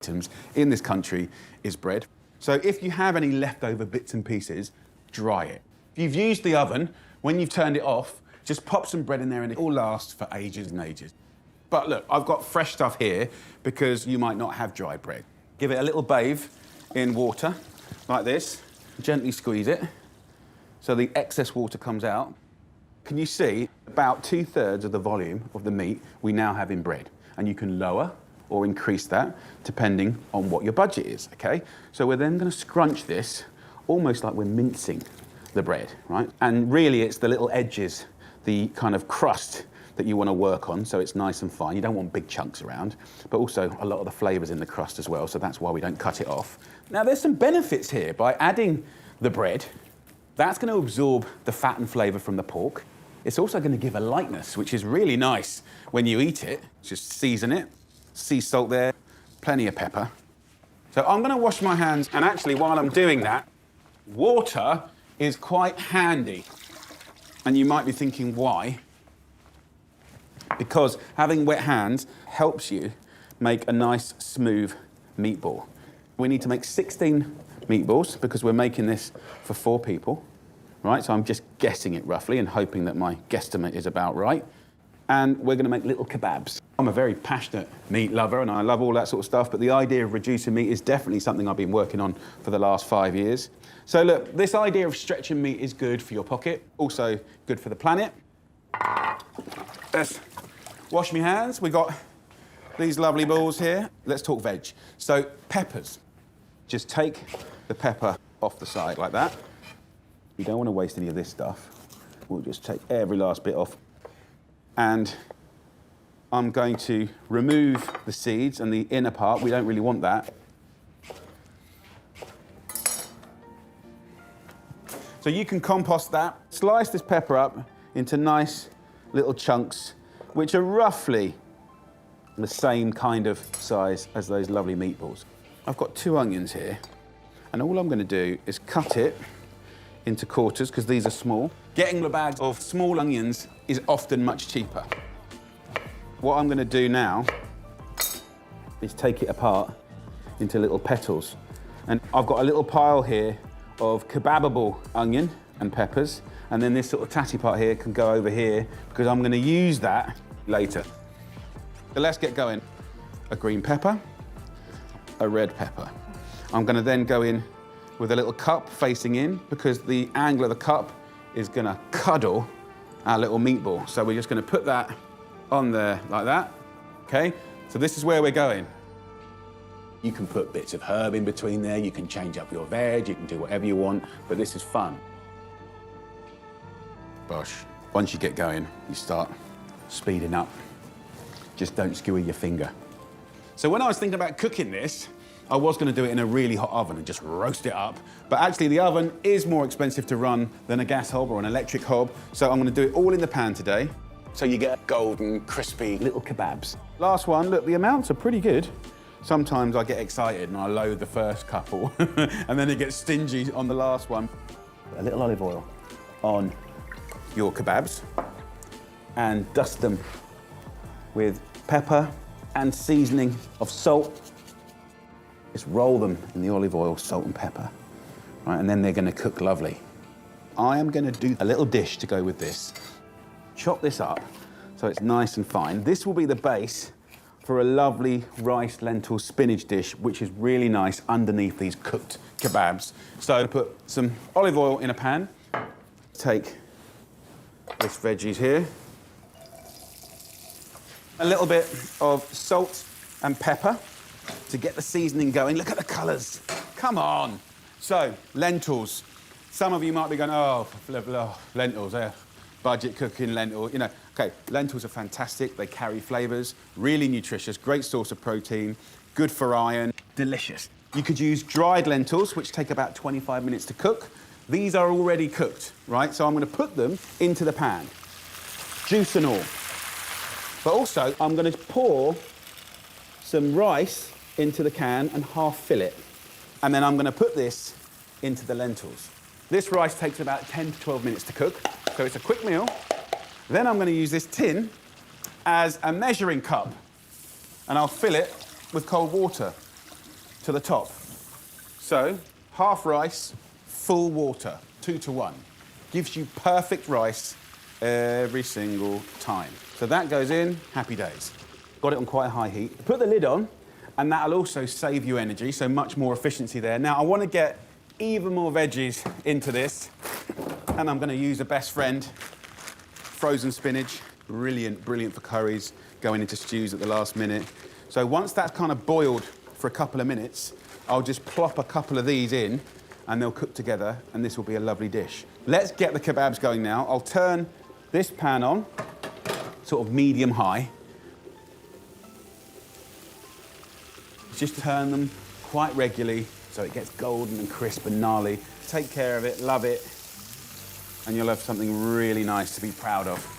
items in this country is bread. So if you have any leftover bits and pieces, dry it. If you've used the oven, when you've turned it off, just pop some bread in there and it will last for ages and ages. But look, I've got fresh stuff here because you might not have dry bread. Give it a little bathe in water, like this. Gently squeeze it so the excess water comes out. Can you see about 2/3 of the volume of the meat we now have in bread? And you can lower or increase that depending on what your budget is, okay? So we're then gonna scrunch this almost like we're mincing the bread, right? And really it's the little edges, the kind of crust that you wanna work on so it's nice and fine. You don't want big chunks around, but also a lot of the flavors in the crust as well, so that's why we don't cut it off. Now there's some benefits here. By adding the bread, that's gonna absorb the fat and flavor from the pork. It's also gonna give a lightness, which is really nice when you eat it. Just season it. Sea salt there, plenty of pepper. So I'm gonna wash my hands, and actually while I'm doing that, water is quite handy. And you might be thinking, why? Because having wet hands helps you make a nice, smooth meatball. We need to make 16 meatballs because we're making this for 4 people, right? So I'm just guessing it roughly and hoping that my guesstimate is about right. And we're gonna make little kebabs. I'm a very passionate meat lover and I love all that sort of stuff, but the idea of reducing meat is definitely something I've been working on for the last 5 years. So look, this idea of stretching meat is good for your pocket, also good for the planet. Let's wash my hands. We've got these lovely balls here. Let's talk veg. So peppers. Just take the pepper off the side like that. You don't want to waste any of this stuff. We'll just take every last bit off. And I'm going to remove the seeds and the inner part. We don't really want that. So you can compost that. Slice this pepper up into nice little chunks, which are roughly the same kind of size as those lovely meatballs. I've got 2 onions here, and all I'm going to do is cut it into quarters, because these are small. Getting the bags of small onions is often much cheaper. What I'm going to do now is take it apart into little petals. And I've got a little pile here of kebabable onion and peppers, and then this sort of tatty part here can go over here because I'm going to use that later. So let's get going. A green pepper, a red pepper. I'm going to then go in with a little cup facing in because the angle of the cup is going to cuddle our little meatball. So we're just going to put that on there like that, okay? So this is where we're going. You can put bits of herb in between there, you can change up your veg, you can do whatever you want, but this is fun. Posh. Once you get going, you start speeding up. Just don't skewer your finger. So when I was thinking about cooking this, I was going to do it in a really hot oven and just roast it up. But actually the oven is more expensive to run than a gas hob or an electric hob. So I'm going to do it all in the pan today. So you get golden, crispy little kebabs. Last one, look, the amounts are pretty good. Sometimes I get excited and I load the first couple and then it gets stingy on the last one. A little olive oil on your kebabs and dust them with pepper and seasoning of salt. Just roll them in the olive oil, salt and pepper, right? And then they're gonna cook lovely. I am gonna do a little dish to go with this. Chop this up so it's nice and fine. This will be the base for a lovely rice, lentil, spinach dish, which is really nice underneath these cooked kebabs. So put some olive oil in a pan. Take this veggies here. A little bit of salt and pepper to get the seasoning going. Look at the colours. Come on. So, lentils. Some of you might be going, oh, lentils, budget cooking lentil, you know. Okay, lentils are fantastic. They carry flavours, really nutritious, great source of protein, good for iron, delicious. You could use dried lentils, which take about 25 minutes to cook. These are already cooked, right? So I'm going to put them into the pan, juice and all. But also, I'm going to pour some rice into the can and half fill it. And then I'm going to put this into the lentils. This rice takes about 10 to 12 minutes to cook, so it's a quick meal. Then I'm going to use this tin as a measuring cup, and I'll fill it with cold water. to the top. So, half rice, full water, 2 to 1. Gives you perfect rice every single time. So that goes in, happy days. Got it on quite a high heat. Put the lid on, and that'll also save you energy, so much more efficiency there. Now, I want to get even more veggies into this, and I'm going to use a best friend, frozen spinach. Brilliant, brilliant for curries, going into stews at the last minute. So once that's kind of boiled for a couple of minutes, I'll just plop a couple of these in, and they'll cook together, and this will be a lovely dish. Let's get the kebabs going now. I'll turn this pan on, sort of medium-high. Just turn them quite regularly so it gets golden and crisp and gnarly. Take care of it, love it, and you'll have something really nice to be proud of.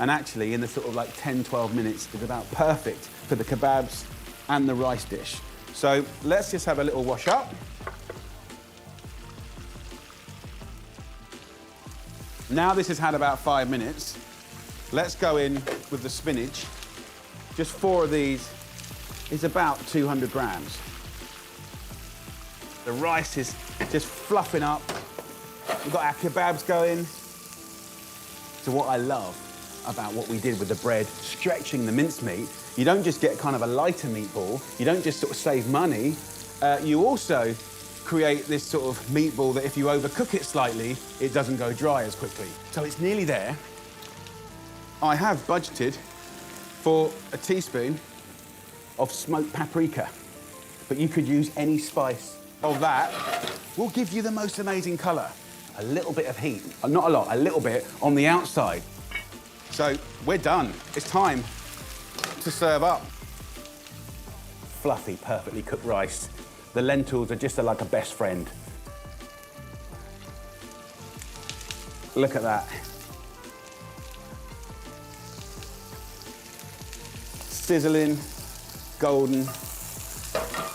And actually, in the sort of like 10, 12 minutes, is about perfect for the kebabs and the rice dish. So let's just have a little wash up. Now this has had about 5 minutes, let's go in with the spinach. Just 4 of these is about 200 grams. The rice is just fluffing up. We've got our kebabs going. So what I love about what we did with the bread, stretching the mincemeat, you don't just get kind of a lighter meatball, you don't just sort of save money, you also create this sort of meatball that if you overcook it slightly, it doesn't go dry as quickly. So it's nearly there. I have budgeted for a teaspoon of smoked paprika, but you could use any spice of that. Will give you the most amazing colour. A little bit of heat, not a lot, a little bit on the outside. So we're done. It's time to serve up. Fluffy, perfectly cooked rice. The lentils are just like a best friend. Look at that. Sizzling, golden,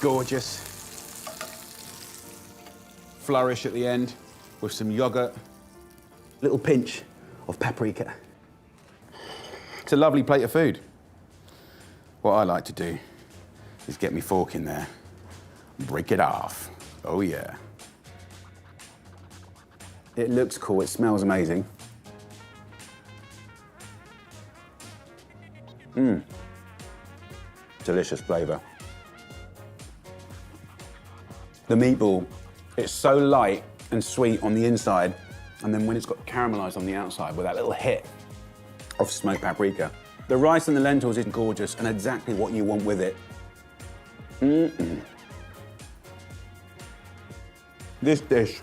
gorgeous. Flourish at the end with some yogurt. Little pinch of paprika. It's a lovely plate of food. What I like to do is get my fork in there, break it off. Oh yeah. It looks cool, it smells amazing. Delicious flavour. The meatball, it's so light and sweet on the inside, and then when it's got caramelised on the outside with that little hit of smoked paprika. The rice and the lentils is gorgeous and exactly what you want with it. This dish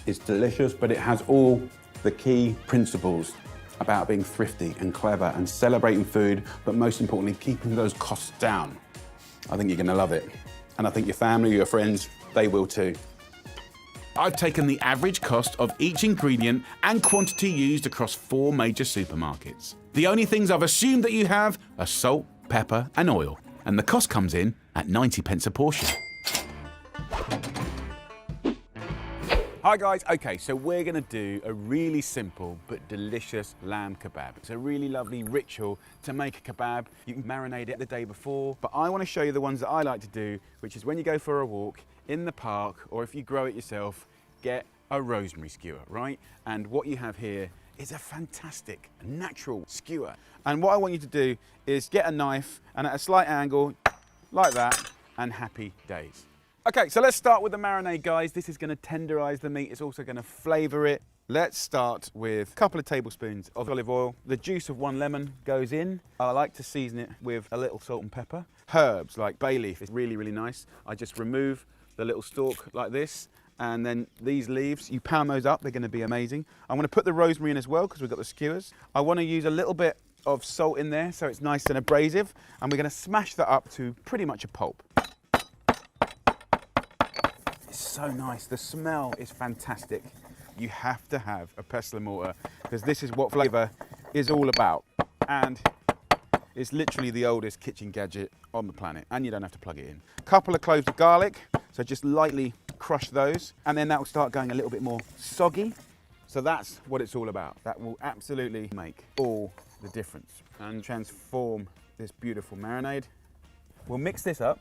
is delicious, but it has all the key principles about being thrifty and clever and celebrating food, but most importantly, keeping those costs down. I think you're gonna love it. And I think your family, your friends, they will too. I've taken the average cost of each ingredient and quantity used across 4 major supermarkets. The only things I've assumed that you have are salt, pepper, and oil. And the cost comes in at 90 pence a portion. Hi guys, okay, so we're gonna do a really simple but delicious lamb kebab. It's a really lovely ritual to make a kebab. You can marinate it the day before, but I wanna show you the ones that I like to do, which is when you go for a walk in the park, or if you grow it yourself, get a rosemary skewer, right? And what you have here is a fantastic natural skewer. And what I want you to do is get a knife and at a slight angle, like that, and happy days. Okay, so let's start with the marinade, guys. This is gonna tenderize the meat. It's also gonna flavor it. Let's start with a couple of tablespoons of olive oil. The juice of 1 lemon goes in. I like to season it with a little salt and pepper. Herbs like bay leaf is really, really nice. I just remove the little stalk like this, and then these leaves, you pound those up, they're gonna be amazing. I'm gonna put the rosemary in as well, because we've got the skewers. I wanna use a little bit of salt in there, so it's nice and abrasive, and we're gonna smash that up to pretty much a pulp. So nice, the smell is fantastic. You have to have a pestle and mortar because this is what flavour is all about, and it's literally the oldest kitchen gadget on the planet, and you don't have to plug it in. A couple of cloves of garlic, so just lightly crush those, and then that will start going a little bit more soggy. So that's what it's all about. That will absolutely make all the difference and transform this beautiful marinade. We'll mix this up.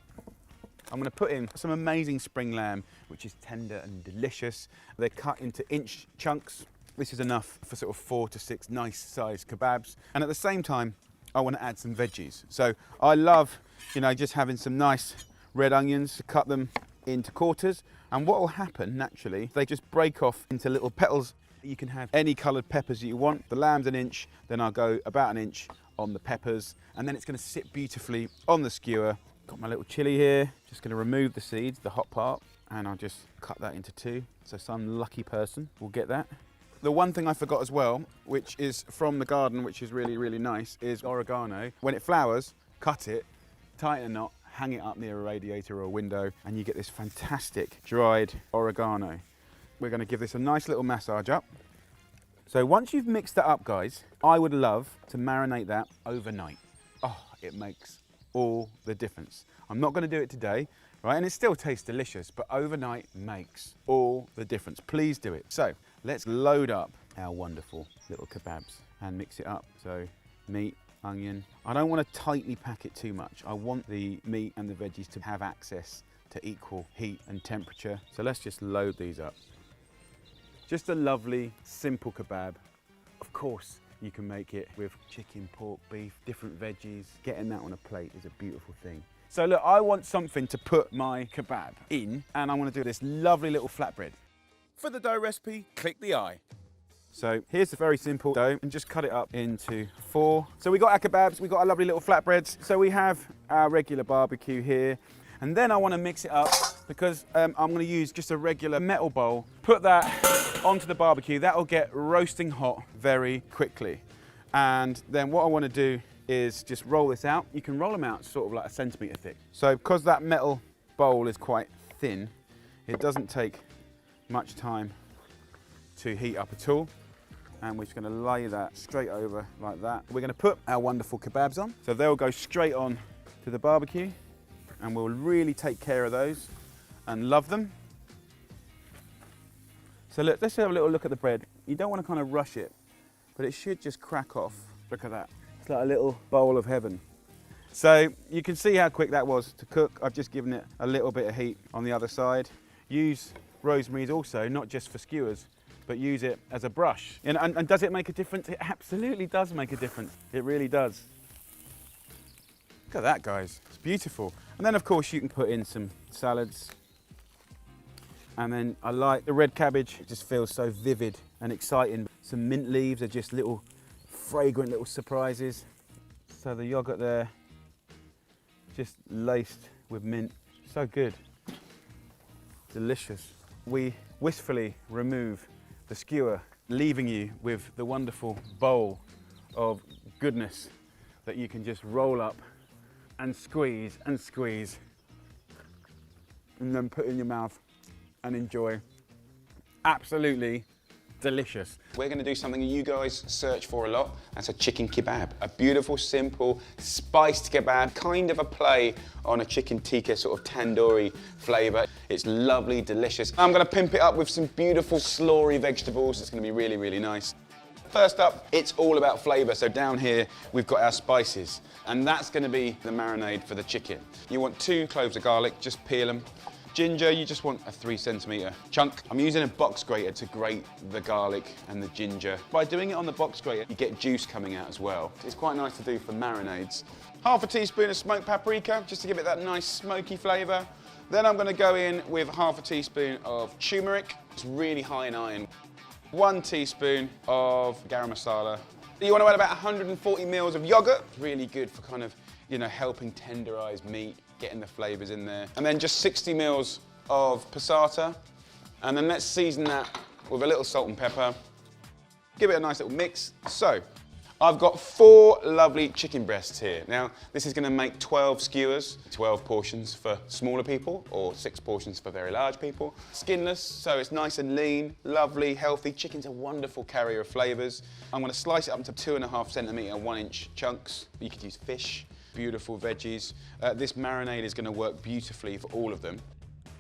I'm going to put in some amazing spring lamb, which is tender and delicious. They're cut into inch chunks. This is enough for sort of 4 to 6 nice sized kebabs. And at the same time, I want to add some veggies. So I love, just having some nice red onions, to cut them into quarters. And what will happen naturally, they just break off into little petals. You can have any coloured peppers that you want. The lamb's an inch, then I'll go about an inch on the peppers, and then it's going to sit beautifully on the skewer. Got my little chilli here, just going to remove the seeds, the hot part, and I'll just cut that into 2. So some lucky person will get that. The one thing I forgot as well, which is from the garden, which is really, really nice, is oregano. When it flowers, cut it, tighten a knot, hang it up near a radiator or a window, and you get this fantastic dried oregano. We're going to give this a nice little massage up. So once you've mixed that up, guys, I would love to marinate that overnight. Oh, it makes all the difference. I'm not going to do it today, right? And it still tastes delicious, but overnight makes all the difference. Please do it. So let's load up our wonderful little kebabs and mix it up. So meat, onion. I don't want to tightly pack it too much. I want the meat and the veggies to have access to equal heat and temperature. So let's just load these up. Just a lovely, simple kebab. Of course, you can make it with chicken, pork, beef, different veggies. Getting that on a plate is a beautiful thing. So look, I want something to put my kebab in, and I want to do this lovely little flatbread. For the dough recipe, click the I. So here's the very simple dough, and just cut it up into 4. So we got our kebabs, we got our lovely little flatbreads. So we have our regular barbecue here, and then I want to mix it up because I'm going to use just a regular metal bowl. Put that onto the barbecue. That'll get roasting hot very quickly. And then what I want to do is just roll this out. You can roll them out sort of like 1 centimetre thick. So because that metal bowl is quite thin, it doesn't take much time to heat up at all. And we're just going to lay that straight over like that. We're going to put our wonderful kebabs on. So they'll go straight on to the barbecue, and we'll really take care of those and love them. So look, let's have a little look at the bread. You don't want to kind of rush it, but it should just crack off. Look at that. It's like a little bowl of heaven. So you can see how quick that was to cook. I've just given it a little bit of heat on the other side. Use rosemary's also, not just for skewers, but use it as a brush. And does it make a difference? It absolutely does make a difference. It really does. Look at that, guys. It's beautiful. And then, of course, you can put in some salads. And then I like the red cabbage. It just feels so vivid and exciting. Some mint leaves are just little fragrant little surprises. So the yogurt there, just laced with mint. So good. Delicious. We wistfully remove the skewer, leaving you with the wonderful bowl of goodness that you can just roll up and squeeze and squeeze, and then put in your mouth and enjoy. Absolutely delicious. We're going to do something you guys search for a lot. That's a chicken kebab. A beautiful, simple, spiced kebab, kind of a play on a chicken tikka sort of tandoori flavour. It's lovely, delicious. I'm going to pimp it up with some beautiful slawy vegetables. It's going to be really, really nice. First up, it's all about flavour. So down here, we've got our spices, and that's going to be the marinade for the chicken. You want 2 cloves of garlic, just peel them. Ginger, you just want a 3 centimetre chunk. I'm using a box grater to grate the garlic and the ginger. By doing it on the box grater, you get juice coming out as well. It's quite nice to do for marinades. Half a teaspoon of smoked paprika, just to give it that nice smoky flavour. Then I'm going to go in with half a teaspoon of turmeric. It's really high in iron. 1 teaspoon of garam masala. You want to add about 140 mils of yogurt. Really good for kind of, helping tenderise meat, getting the flavours in there. And then just 60 mils of passata. And then let's season that with a little salt and pepper. Give it a nice little mix. So, I've got 4 lovely chicken breasts here. Now, this is going to make 12 skewers, 12 portions for smaller people, or 6 portions for very large people. Skinless, so it's nice and lean, lovely, healthy. Chicken's a wonderful carrier of flavours. I'm going to slice it up into 2.5 centimetre, 1-inch chunks. You could use fish, beautiful veggies. This marinade is going to work beautifully for all of them.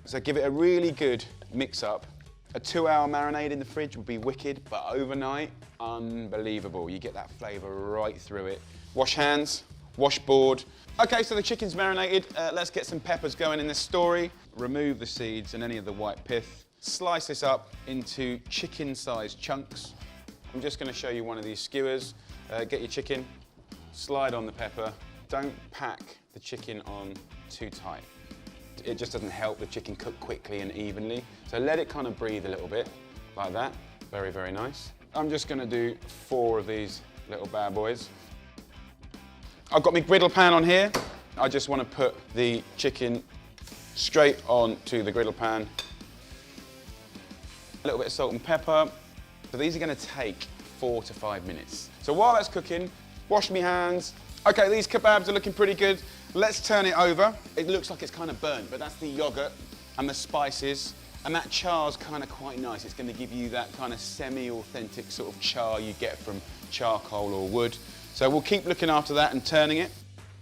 So give it a really good mix up. A 2-hour marinade in the fridge would be wicked, but overnight, unbelievable. You get that flavour right through it. Wash hands, washboard. Okay, so the chicken's marinated. Let's get some peppers going in this story. Remove the seeds and any of the white pith. Slice this up into chicken-sized chunks. I'm just going to show you one of these skewers. Get your chicken, slide on the pepper. Don't pack the chicken on too tight. It just doesn't help the chicken cook quickly and evenly. So let it kind of breathe a little bit, like that. Very, very nice. I'm just going to do 4 of these little bad boys. I've got my griddle pan on here. I just want to put the chicken straight onto the griddle pan. A little bit of salt and pepper. So these are going to take 4 to 5 minutes. So while that's cooking, wash my hands. Okay, these kebabs are looking pretty good. Let's turn it over. It looks like it's kind of burnt, but that's the yogurt and the spices. And that char's kind of quite nice. It's going to give you that kind of semi-authentic sort of char you get from charcoal or wood. So we'll keep looking after that and turning it.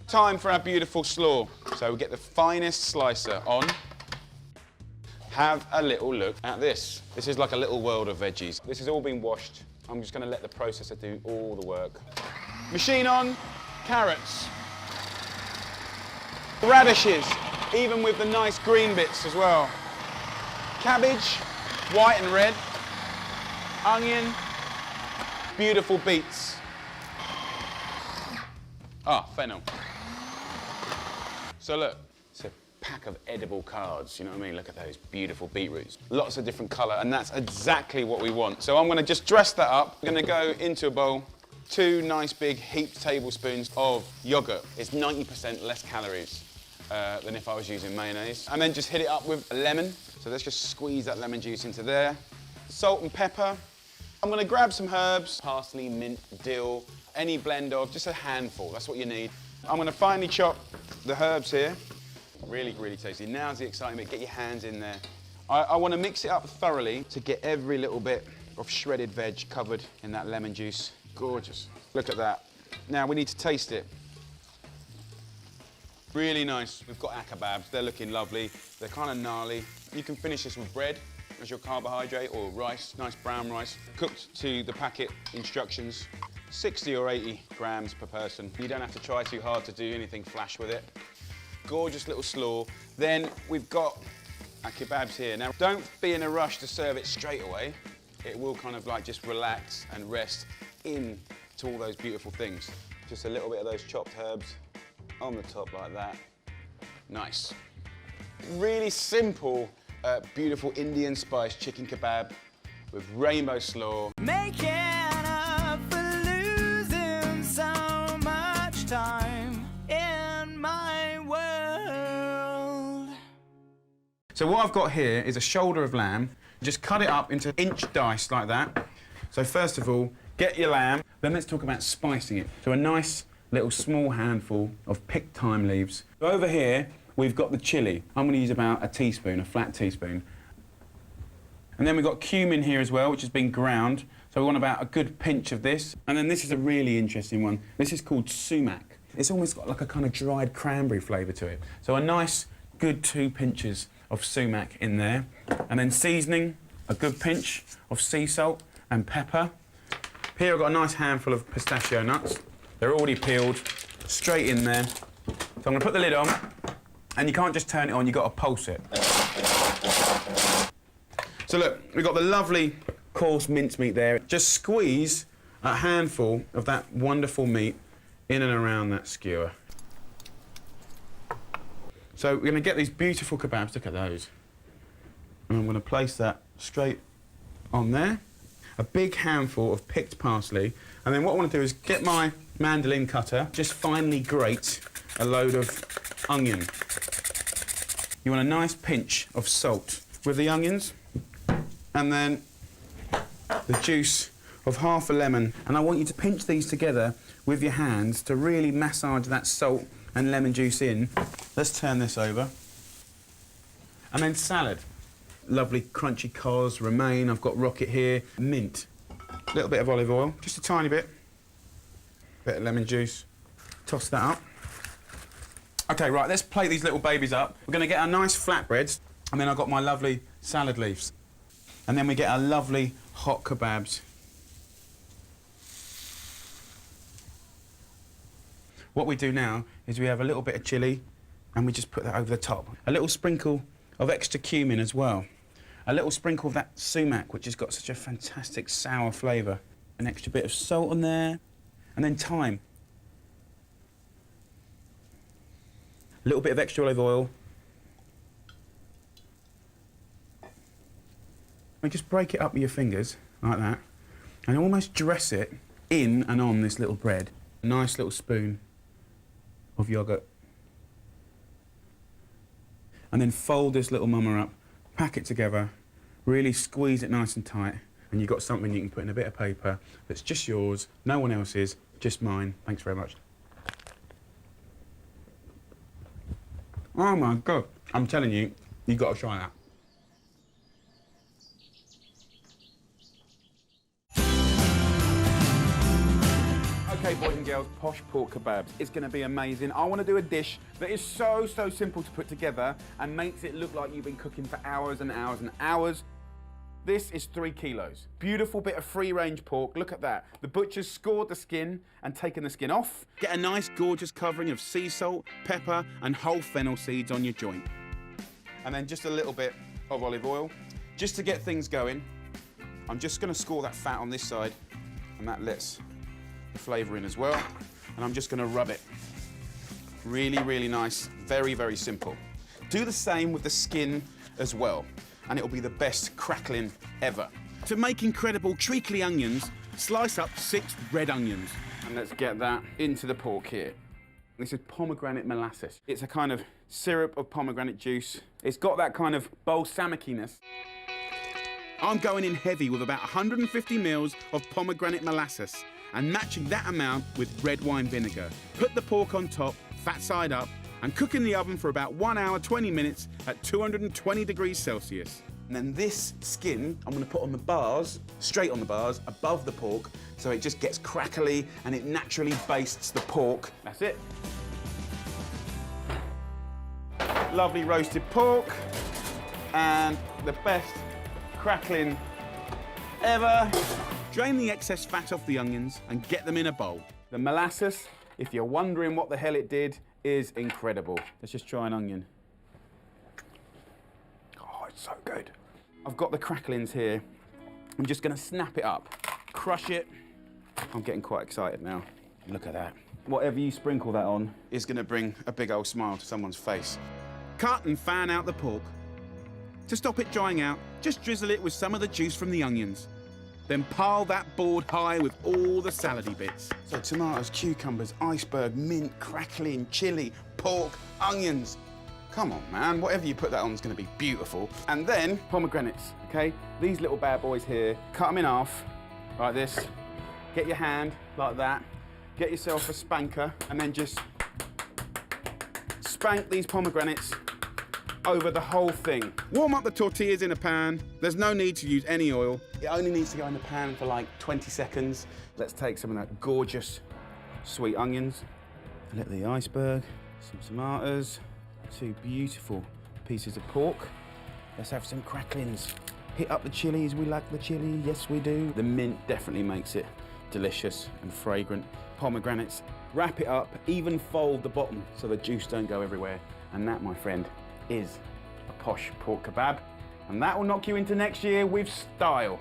Time for our beautiful slaw. So we get the finest slicer on. Have a little look at this. This is like a little world of veggies. This has all been washed. I'm just going to let the processor do all the work. Machine on, carrots, radishes, even with the nice green bits as well. Cabbage, white and red, onion, beautiful beets. Fennel. So look, it's a pack of edible cards, you know what I mean? Look at those beautiful beetroots. Lots of different colour, and that's exactly what we want. So I'm going to just dress that up. I'm going to go into a bowl, 2 nice big heaped tablespoons of yogurt. It's 90% less calories than if I was using mayonnaise. And then just hit it up with a lemon. So let's just squeeze that lemon juice into there. Salt and pepper. I'm going to grab some herbs, parsley, mint, dill, any blend of, just a handful, that's what you need. I'm going to finely chop the herbs here. Really, really tasty. Now's the exciting bit, get your hands in there. I want to mix it up thoroughly to get every little bit of shredded veg covered in that lemon juice. Gorgeous. Look at that. Now we need to taste it. Really nice. We've got our kebabs. They're looking lovely. They're kind of gnarly. You can finish this with bread as your carbohydrate or rice, nice brown rice, cooked to the packet instructions. 60 or 80 grams per person. You don't have to try too hard to do anything flash with it. Gorgeous little slaw. Then we've got our kebabs here. Now, don't be in a rush to serve it straight away. It will kind of like just relax and rest in to all those beautiful things. Just a little bit of those chopped herbs on the top like that. Nice. Really simple, beautiful Indian spice chicken kebab with rainbow slaw. Making up for losing so much time in my world. So what I've got here is a shoulder of lamb. Just cut it up into inch dice like that. So first of all, get your lamb. Then let's talk about spicing it. So a nice little small handful of picked thyme leaves. So over here, we've got the chilli. I'm gonna use about a teaspoon, a flat teaspoon. And then we've got cumin here as well, which has been ground. So we want about a good pinch of this. And then this is a really interesting one. This is called sumac. It's almost got like a kind of dried cranberry flavour to it. So a nice, good 2 pinches of sumac in there. And then seasoning, a good pinch of sea salt and pepper. Here I've got a nice handful of pistachio nuts. They're already peeled, straight in there. So I'm gonna put the lid on, and you can't just turn it on, you've got to pulse it. So look, we've got the lovely coarse mincemeat there. Just squeeze a handful of that wonderful meat in and around that skewer. So we're going to get these beautiful kebabs, look at those. And I'm going to place that straight on there. A big handful of picked parsley. And then what I want to do is get my mandolin cutter, just finely grate a load of onion. You want a nice pinch of salt with the onions. And then the juice of half a lemon. And I want you to pinch these together with your hands to really massage that salt and lemon juice in. Let's turn this over. And then salad. Lovely crunchy cos, romaine, I've got rocket here, mint. A little bit of olive oil, just a tiny bit. Bit of lemon juice. Toss that up. Okay, right, let's plate these little babies up. We're gonna get our nice flatbreads, and then I've got my lovely salad leaves. And then we get our lovely hot kebabs. What we do now is we have a little bit of chilli and we just put that over the top. A little sprinkle of extra cumin as well. A little sprinkle of that sumac, which has got such a fantastic sour flavour. An extra bit of salt on there, and then thyme. A little bit of extra olive oil. And just break it up with your fingers, like that, and almost dress it in and on this little bread. A nice little spoon of yoghurt. And then fold this little mama up, pack it together, really squeeze it nice and tight, and you've got something you can put in a bit of paper that's just yours, no one else's, just mine. Thanks very much. Oh my God, I'm telling you, you've got to try that. Okay, boys and girls, Posh pork kebabs. It's going to be amazing. I want to do a dish that is so simple to put together and makes it look like you've been cooking for hours and hours and hours. This is 3 kilos. Beautiful bit of free-range pork. Look at that. The butcher's scored the skin and taken the skin off. Get a nice, gorgeous covering of sea salt, pepper, and whole fennel seeds on your joint. And then just a little bit of olive oil. Just to get things going, I'm just going to score that fat on this side, and that lets the flavour in as well. And I'm just going to rub it. Really nice. Very simple. Do the same with the skin as well, and it'll be the best crackling ever. To make incredible treacly onions, slice up 6 red onions. And let's get that into the pork here. This is pomegranate molasses. It's a kind of syrup of pomegranate juice. It's got that kind of balsamiciness. I'm going in heavy with about 150 mils of pomegranate molasses and matching that amount with red wine vinegar. Put the pork on top, fat side up, and cook in the oven for about 1 hour, 20 minutes at 220 degrees Celsius. And then this skin, I'm gonna put on the bars, straight on the bars, above the pork, so it just gets crackly and it naturally bastes the pork. That's it. Lovely roasted pork, and the best crackling ever. Drain the excess fat off the onions and get them in a bowl. The molasses, if you're wondering what the hell it did, is incredible. Let's just try an onion. Oh, it's so good. I've got the cracklings here. I'm just gonna snap it up, crush it. I'm getting quite excited now. Look at that. Whatever you sprinkle that on is gonna bring a big old smile to someone's face. Cut and fan out the pork. To stop it drying out, just drizzle it with some of the juice from the onions. Then pile that board high with all the salady bits. So tomatoes, cucumbers, iceberg, mint, crackling, chilli, pork, onions. Come on, man, whatever you put that on is gonna be beautiful. And then pomegranates, okay? These little bad boys here, cut them in half, like this. Get your hand, like that. Get yourself a spanker, and then just spank these pomegranates over the whole thing. Warm up the tortillas in a pan. There's no need to use any oil. It only needs to go in the pan for like 20 seconds. Let's take some of that gorgeous sweet onions, a little of the iceberg, some tomatoes, 2 beautiful pieces of pork. Let's have some cracklings. Hit up the chilies, we like the chili, yes we do. The mint definitely makes it delicious and fragrant. Pomegranates, wrap it up, even fold the bottom so the juice don't go everywhere. And that, my friend, is a Posh pork kebab, and that will knock you into next year with style.